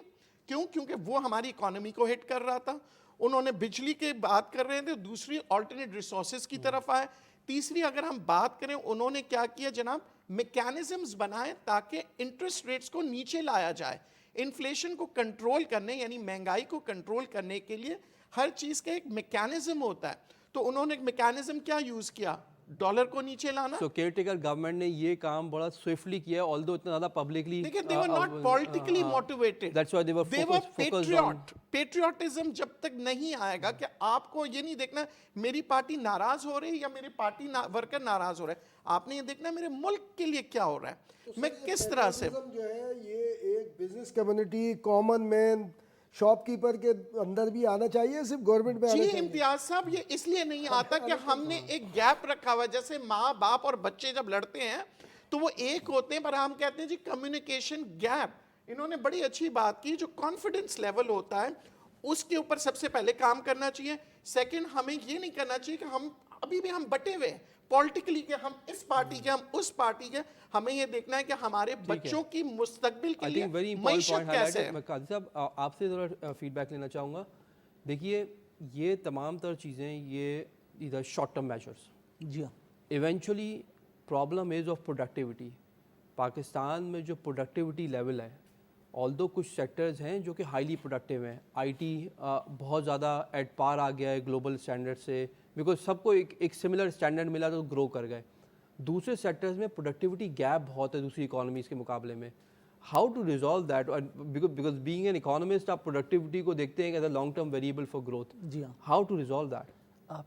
کیوں؟ کیونکہ وہ ہماری اکانومی کو ہٹ کر رہا تھا۔ انہوں نے بجلی کے بات کر رہے تھے، دوسری آلٹرنیٹ ریسورسز کی طرف آئے۔ تیسری اگر ہم بات کریں انہوں نے کیا کیا جناب، میکینزمز بنائے تاکہ انٹرسٹ ریٹس کو نیچے لایا جائے۔ انفلیشن کو کنٹرول کرنے یعنی مہنگائی کو کنٹرول کرنے کے لیے ہر چیز کا ایک میکینزم ہوتا ہے، تو انہوں نے ایک میکینزم کیا یوز کیا، ڈالر کو نیچے لانا۔ سو کیئر ٹیکر گورنمنٹ نے یہ کام بڑا سوئفٹلی کیا ہے، although اتنا زیادہ پبلکلی دیکھیں they were not politically motivated، that's why they were focused on patriotism جب تک نہیں آئے گا کہ آپ کو یہ نہیں دیکھنا میری پارٹی ناراض ہو رہی ہے یا میری پارٹی ورکر ناراض ہو رہا ہے، آپ نے یہ دیکھنا میرے ملک کے لیے کیا ہو رہا ہے، میں کس طرح سے۔ جو ہے یہ ایک business community, common man, shop keeper کے اندر بھی آنا چاہیے، صرف گورنمنٹ میں آنا جی چاہیے۔ امتیاز صاحب یہ اس لیے نہیں آتا کہ ہم نے ایک گیپ رکھا ہوا ہے، جیسے ماں باپ اور بچے جب لڑتے ہیں تو وہ ایک ہوتے ہیں، پر ہم کہتے ہیں جی کمیونیکیشن گیپ۔ انہوں نے بڑی اچھی بات کی، جو کانفیڈنس لیول ہوتا ہے اس کے اوپر سب سے پہلے کام کرنا چاہیے۔ سیکنڈ، ہمیں یہ نہیں کرنا چاہیے کہ ہم ابھی بھی ہم بٹے ہوئے ہیں پولیٹیکلی، کہ ہم اس پارٹی کے ہم اس پارٹی کے، ہمیں یہ دیکھنا ہے کہ ہمارے بچوں کی مستقبل کے لیے معیشت کیسے ہے۔ میں قاضی صاحب آپ سے ذرا فیڈ بیک لینا چاہوں گا۔ دیکھیے یہ تمام تر چیزیں یہ ادھر شارٹ ٹرم میجرس، جی ہاں، eventually problem is of productivity. Pakistan میں جو پروڈکٹیوٹی لیول ہے، آلدو کچھ سیکٹرز ہیں جو کہ ہائیلی پروڈکٹیو ہیں، آئی ٹی بہت زیادہ ایٹ پار آ گیا ہے گلوبل اسٹینڈرڈ سے، بیکاز سب کو ایک سملر اسٹینڈرڈ ملا تو گرو کر گئے۔ دوسرے سیکٹرز میں پروڈکٹیوٹی گیپ بہت ہے دوسری اکانومیز کے مقابلے میں۔ How to resolve that? Because being an economist آپ پروڈکٹیوٹی کو دیکھتے ہیں as a long term variable for growth. جی ہاں، how to resolve that?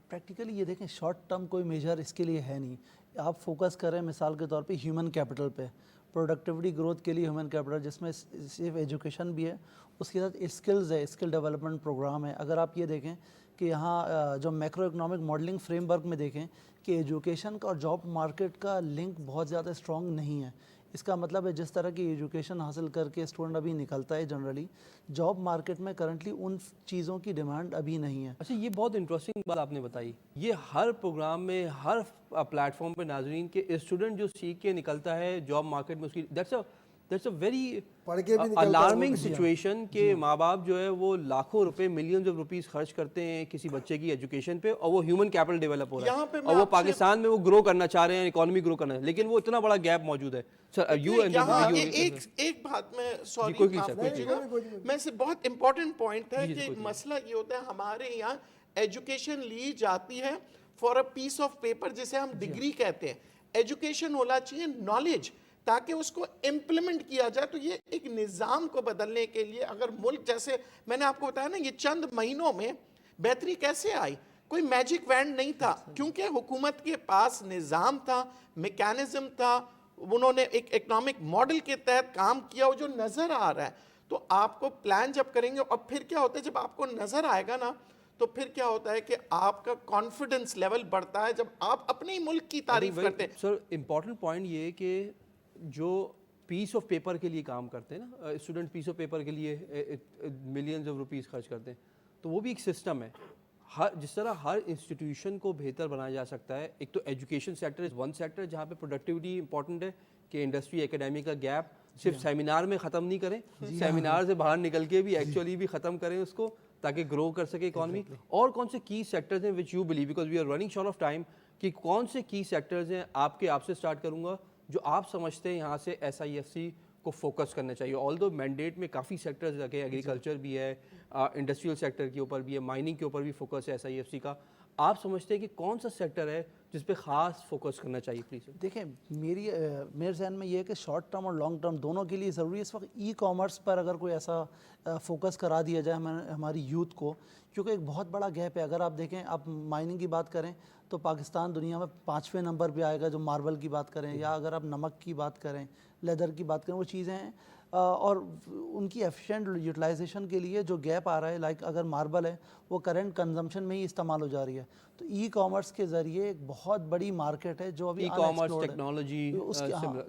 Practically یہ دیکھیں شارٹ ٹرم کوئی میجر اس کے لیے ہے نہیں، آپ فوکس کریں مثال کے طور پہ ہیومن کیپٹل پہ، پروڈکٹیوٹی گروتھ کے لیے ہیومن کیپٹل جس میں صرف ایجوکیشن بھی ہے، اس کے ساتھ اسکلز ہے، اسکل ڈیولپمنٹ پروگرام ہے۔ اگر آپ یہ دیکھیں کہ یہاں جو macro economic modelling frame work میں دیکھیں کہ ایجوکیشن کا اور جاب مارکیٹ کا لنک بہت زیادہ اسٹرانگ نہیں ہے، اس کا مطلب ہے جس طرح کی ایجوکیشن حاصل کر کے اسٹوڈنٹ ابھی نکلتا ہے جنرلی جاب مارکیٹ میں کرنٹلی ان چیزوں کی ڈیمانڈ ابھی نہیں ہے. اچھا یہ بہت انٹرسٹنگ بات آپ نے بتائی. یہ ہر پروگرام میں ہر پلیٹ فارم پہ ناظرین کے اسٹوڈنٹ جو سیکھ کے نکلتا ہے جاب مارکیٹ میں اس کی that's a very alarming situation کہ ماں باپ جو ہے وہ لاکھوں روپے ملینز آف روپیز خرچ کرتے ہیں کسی بچے کی ایجوکیشن پہ اور وہ ہیومن کیپٹل ڈیولپ ہو رہا ہے اور وہ پاکستان میں وہ گرو کرنا چاہ رہے ہیں اکانومی گرو کرنا ہے لیکن وہ اتنا بڑا گیپ موجود ہے. سر ایک بات میں سوری میں سے بہت امپورٹنٹ پوائنٹ ہے کہ مسئلہ یہ ہوتا ہے ہمارے یہاں ایجوکیشن لی جاتی ہے for a piece of paper جسے ہم ڈگری کہتے ہیں. ایجوکیشن ہونا چاہیے نالج تاکہ اس کو امپلیمنٹ کیا جائے. تو یہ ایک نظام کو بدلنے کے لیے اگر ملک جیسے میں نے آپ کو بتایا نا یہ چند مہینوں میں بہتری کیسے آئی, کوئی میجک وینڈ نہیں تھا کیونکہ حکومت کے پاس نظام تھا, میکینزم تھا, انہوں نے ایک اکنامک ماڈل کے تحت کام کیا جو نظر آ رہا ہے. تو آپ کو پلان جب کریں گے اور پھر کیا ہوتا ہے جب آپ کو نظر آئے گا نا تو پھر کیا ہوتا ہے کہ آپ کا کانفیڈنس لیول بڑھتا ہے جب آپ اپنے ملک کی تعریف کرتے ہیں. سر امپورٹنٹ پوائنٹ یہ ہے کہ جو پیس آف پیپر کے لیے کام کرتے ہیں نا اسٹوڈنٹ پیس آف پیپر کے لیے ملینز آف روپیز خرچ کرتے ہیں تو وہ بھی ایک سسٹم ہے. جس طرح ہر انسٹیٹیوشن کو بہتر بنایا جا سکتا ہے. ایک تو education sector is one sector جہاں پہ پروڈکٹیوٹی امپورٹنٹ ہے کہ انڈسٹری اکیڈمی کا گیپ صرف سیمینار میں ختم نہیں کریں, سیمینار سے باہر نکل کے بھی ایکچولی بھی ختم کریں اس کو تاکہ گرو کر سکے اکانومی. اور کون سے کی سیکٹرز ہیں which you believe because we are running short of time کہ کون سے کی سیکٹرز ہیں آپ سے اسٹارٹ کروں گا جو آپ سمجھتے ہیں یہاں سے ایس آئی ایف سی کو فوکس کرنا چاہیے. آل دو مینڈیٹ میں کافی سیکٹرز لگے, ایگریکلچر بھی ہے, انڈسٹریل سیکٹر کے اوپر بھی ہے, مائننگ کے اوپر بھی فوکس ہے ایس آئی ایف سی کا. آپ سمجھتے ہیں کہ کون سا سیکٹر ہے جس پہ خاص فوکس کرنا چاہیے پلیز؟ دیکھیں میرے ذہن میں یہ ہے کہ شارٹ ٹرم اور لانگ ٹرم دونوں کے لیے ضروری ہے اس وقت ای کامرس پر اگر کوئی ایسا فوکس کرا دیا جائے ہماری یوتھ کو, کیونکہ ایک بہت بڑا گیپ ہے. اگر آپ دیکھیں آپ مائننگ کی بات کریں تو پاکستان دنیا میں 5ویں نمبر پہ آئے گا جو ماربل کی بات کریں, یا اگر آپ نمک کی بات کریں, لیدر کی بات کریں, وہ چیزیں ہیں اور ان کی ایفیشینٹ یوٹیلائزیشن کے لیے جو گیپ آ رہا ہے لائک اگر ماربل ہے وہ کرنٹ کنزمپشن میں ہی استعمال ہو جا رہی ہے. تو ای کامرس کے ذریعے ایک بہت بڑی مارکیٹ ہے جو ابھی ای کامرس ٹیکنالوجی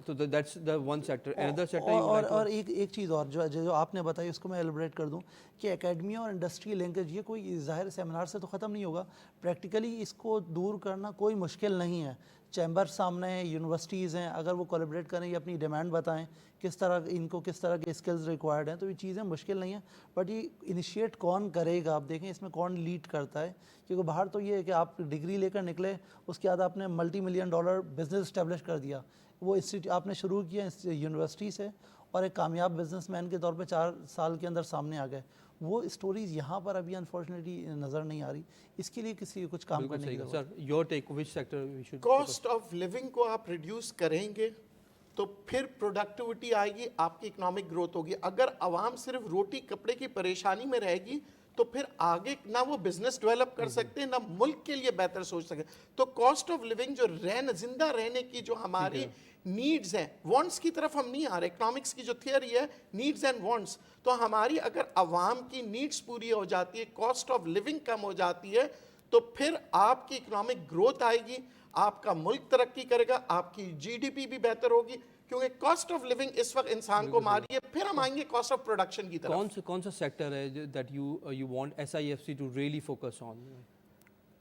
تو that's the one sector. Another sector اور ایک چیز اور جو آپ نے بتائی اس کو میں ایلیبریٹ کر دوں کہ اکیڈمی اور انڈسٹری لنکیج یہ کوئی ظاہر سیمینار سے تو ختم نہیں ہوگا. پریکٹیکلی اس کو دور کرنا کوئی مشکل نہیں ہے. چیمبر سامنے ہیں, یونیورسٹیز ہیں, اگر وہ کولیبریٹ کریں یہ اپنی ڈیمانڈ بتائیں کس طرح ان کو کس طرح کے اسکلز ریکوائرڈ ہیں تو یہ چیزیں مشکل نہیں ہیں. بٹ یہ انیشیٹ کون کرے گا, آپ دیکھیں اس میں کون لیڈ کرتا ہے. کیونکہ باہر تو یہ ہے کہ آپ ڈگری لے کر نکلے اس کے بعد آپ نے $multi million بزنس اسٹیبلش کر دیا. وہ آپ نے شروع کیا یونیورسٹی سے اور ایک کامیاب بزنس مین کے طور پہ 4 سال کے اندر سامنے آ گئے. وہ اسٹوریز یہاں پر ابھی انفارچونیٹلی نظر نہیں آ رہی. اس کے لیے کسی کچھ کام کرنے کی ضرورت. Sir your take which sector we should cost of living کو آپ ریڈیوس کریں گے تو پھر پروڈکٹیوٹی آئے گی, آپ کی اکنامک گروتھ ہوگی. اگر عوام صرف روٹی کپڑے کی پریشانی میں رہے گی تو پھر آگے نہ وہ بزنس ڈیولپ کر سکتے ہیں نہ ملک کے لیے بہتر سوچ سکتے. تو کاسٹ آف لیونگ جو زندہ رہنے کی جو ہماری نیڈز ہیں, وانٹس کی طرف ہم نہیں آ رہے. اکنامکس کی جو تھیوری ہے نیڈز اینڈ وانٹس, تو ہماری اگر عوام کی نیڈز پوری ہو جاتی ہے, کاسٹ آف لیونگ کم ہو جاتی ہے, تو پھر آپ کی اکنامک گروتھ آئے گی, آپ کا ملک ترقی کرے گا, آپ کی جی ڈی پی بھی بہتر ہوگی. کیونکہ کاسٹ آف لیونگ اس وقت انسان کو ماری ہے. پھر ہم آئیں گے کاسٹ آف پروڈکشن کی طرف. کون سا سیکٹر ہے that you want S I F C to really focus on?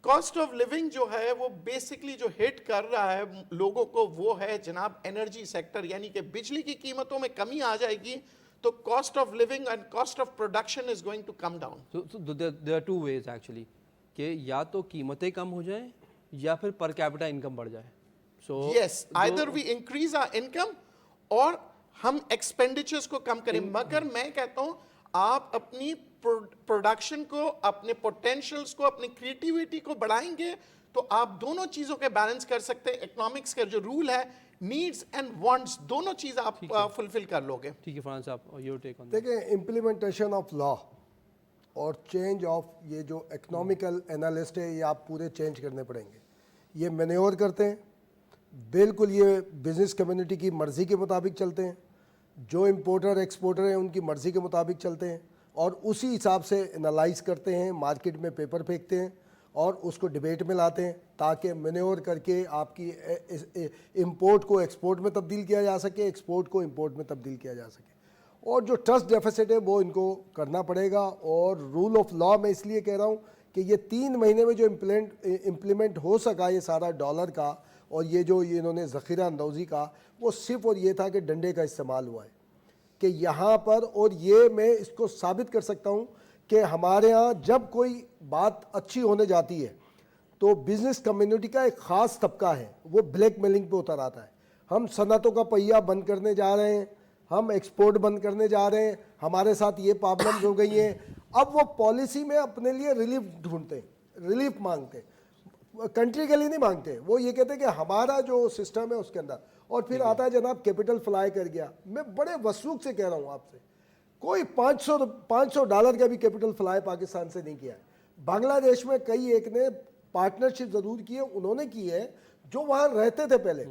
Cost of living جو ہے وہ بیسکلی جو ہٹ کر رہا ہے لوگوں کو وہ ہے جناب انرجی سیکٹر. یعنی کہ بجلی کی قیمتوں میں کمی آ جائے گی تو cost of living and cost of production is going to come down. There are two ways actually کہ یا تو قیمتیں کم ہو جائیں یا پھر پر کیپٹا انکم بڑھ جائے. So yes either we increase our income اور ہم ایکسپینڈیچرز کو کم کریں. مگر میں کہتا ہوں آپ اپنی پروڈکشن کو, اپنے پوٹینشیلز کو, اپنی کریٹیوٹی کو بڑھائیں گے تو آپ دونوں چیزوں کے بیلنس کر سکتے ہیں. اکنامکس کا جو رول ہے نیڈز اینڈ وانٹس دونوں چیز آپ فلفل کر لو گے. ٹھیک ہے فرحان صاحب یور ٹیک آن. دیکھیں امپلیمنٹیشن آف لا اور چینج آف یہ جو اکنامیکل انالسٹ ہے یہ آپ پورے چینج کرنے پڑیں گے. یہ مینیور کرتے ہیں بالکل, یہ بزنس کمیونٹی کی مرضی کے مطابق چلتے ہیں, جو امپورٹر ایکسپورٹر ہیں ان کی مرضی کے مطابق چلتے ہیں اور اسی حساب سے انالائز کرتے ہیں, مارکیٹ میں پیپر پھینکتے ہیں اور اس کو ڈبیٹ میں لاتے ہیں تاکہ مینیور کر کے آپ کی امپورٹ کو ایکسپورٹ میں تبدیل کیا جا سکے, ایکسپورٹ کو امپورٹ میں تبدیل کیا جا سکے. اور جو ٹرسٹ ڈیفیسٹ ہے وہ ان کو کرنا پڑے گا. اور رول آف لا میں اس لیے کہہ رہا ہوں کہ یہ 3 مہینے میں جو امپلیمنٹ ہو سکا یہ سارا ڈالر کا اور یہ جو انہوں نے ذخیرہ اندوزی کا, وہ صرف اور یہ تھا کہ ڈنڈے کا استعمال ہوا ہے کہ یہاں پر. اور یہ میں اس کو ثابت کر سکتا ہوں کہ ہمارے ہاں جب کوئی بات اچھی ہونے جاتی ہے تو بزنس کمیونٹی کا ایک خاص طبقہ ہے وہ بلیک میلنگ پہ اتر آتا ہے. ہم صنعتوں کا پہیہ بند کرنے جا رہے ہیں, ہم ایکسپورٹ بند کرنے جا رہے ہیں, ہمارے ساتھ یہ پرابلمز ہو گئی ہیں. اب وہ پالیسی میں اپنے لیے ریلیف ڈھونڈتے ہیں, ریلیف مانگتے ہیں, کنٹری کے لیے نہیں مانگتے. وہ یہ کہتے ہیں کہ ہمارا جو سسٹم ہے اس کے اندر. اور پھر آتا ہے جناب کیپٹل فلائی کر گیا. میں بڑے وثوق سے کہہ رہا ہوں آپ سے, کوئی $500 کا بھی کیپٹل فلائی پاکستان سے نہیں کیا ہے. بنگلہ دیش میں کئی ایک نے پارٹنرشپ ضرور کی ہے, انہوں نے کی ہے جو وہاں رہتے تھے پہلے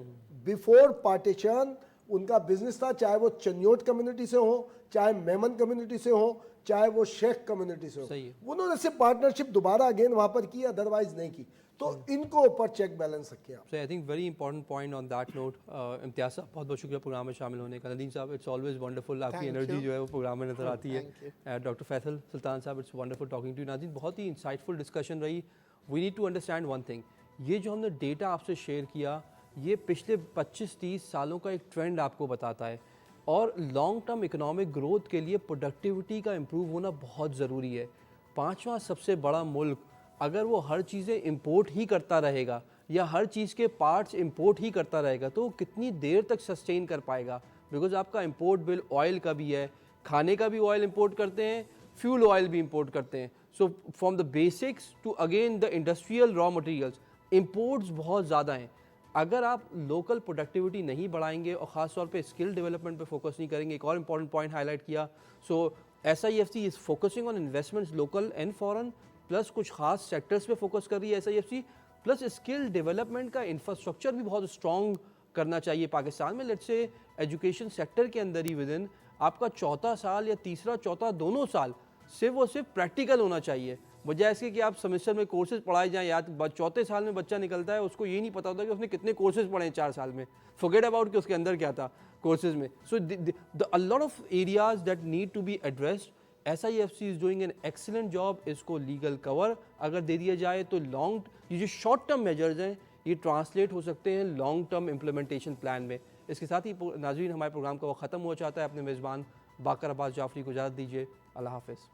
بیفور پارٹیشن. ان کا بزنس تھا, چاہے وہ چنیوٹ کمیونٹی سے ہو, چاہے میمن کمیونٹی سے ہو, چاہے وہ شیخ کمیونٹی سے ہو. انہوں نے صرف پارٹنرشپ دوبارہ اگین وہاں پر کی, ادروائز نہیں کی. تو ان کو اوپر چیک بیلنس رکھیں آپ. So I think very important point on that note. امتیاز صاحب بہت بہت شکریہ پروگرام میں شامل ہونے کا. ندیم صاحب اٹس آلویز ونڈرفل, آپ کی انرجی جو ہے وہ پروگرام میں نظر آتی ہے. ڈاکٹر فیصل سلطان صاحب it's wonderful talking to you. ناظرین بہت ہی انسائٹفل ڈسکشن رہی. We need to understand one thing, یہ جو ہم نے ڈیٹا آپ سے شیئر کیا یہ پچھلے 25-30 سالوں کا ایک ٹرینڈ آپ کو بتاتا ہے. اور لانگ ٹرم اکنامک گروتھ کے لیے پروڈکٹیوٹی کا امپروو ہونا بہت ضروری ہے. 5واں سب سے بڑا ملک اگر وہ ہر چیزیں امپورٹ ہی کرتا رہے گا یا ہر چیز کے پارٹس امپورٹ ہی کرتا رہے گا تو کتنی دیر تک سسٹین کر پائے گا. بیکاز آپ کا امپورٹ بل آئل کا بھی ہے, کھانے کا بھی آئل امپورٹ کرتے ہیں, فیول آئل بھی امپورٹ کرتے ہیں. So from the basics to again the industrial raw materials imports بہت زیادہ ہیں. اگر آپ لوکل پروڈکٹیوٹی نہیں بڑھائیں گے اور خاص طور پہ اسکل ڈیولپمنٹ پہ فوکس نہیں کریں گے. ایک اور امپورٹنٹ پوائنٹ ہائی لائٹ کیا. سو SIFC is focusing on investments local and foreign, plus کچھ خاص سیکٹرز پہ فوکس کر رہی ہے SIFC, پلس اسکل ڈیولپمنٹ کا انفراسٹرکچر بھی بہت اسٹرانگ کرنا چاہیے پاکستان میں. لیٹس سے ایجوکیشن سیکٹر کے اندر ہی ودن آپ کا 4تھا سال یا تیسرا چوتھا دونوں سال صرف اور صرف پریکٹیکل ہونا چاہیے, بجائے اس کے کہ آپ سیمسٹر میں کورسز پڑھائے جائیں. یا 4تھے سال میں بچہ نکلتا ہے اس کو یہ نہیں پتا ہوتا کہ اس نے کتنے کورسز پڑھے ہیں 4 سال میں, forget about کہ اس کے اندر کیا تھا کورسز میں. سو a lot of areas that need to be addressed. SIFC is doing an excellent job. اس کو لیگل کور اگر دے دیا جائے تو یہ جو شارٹ ٹرم میجرز ہیں یہ ٹرانسلیٹ ہو سکتے ہیں لانگ ٹرم امپلیمنٹیشن پلان میں. اس کے ساتھ ہی ناظرین ہمارے پروگرام کا وقت ختم ہو جاتا ہے. اپنے میزبان باقر عباس جعفری کو اجازت دیجیے. اللہ حافظ.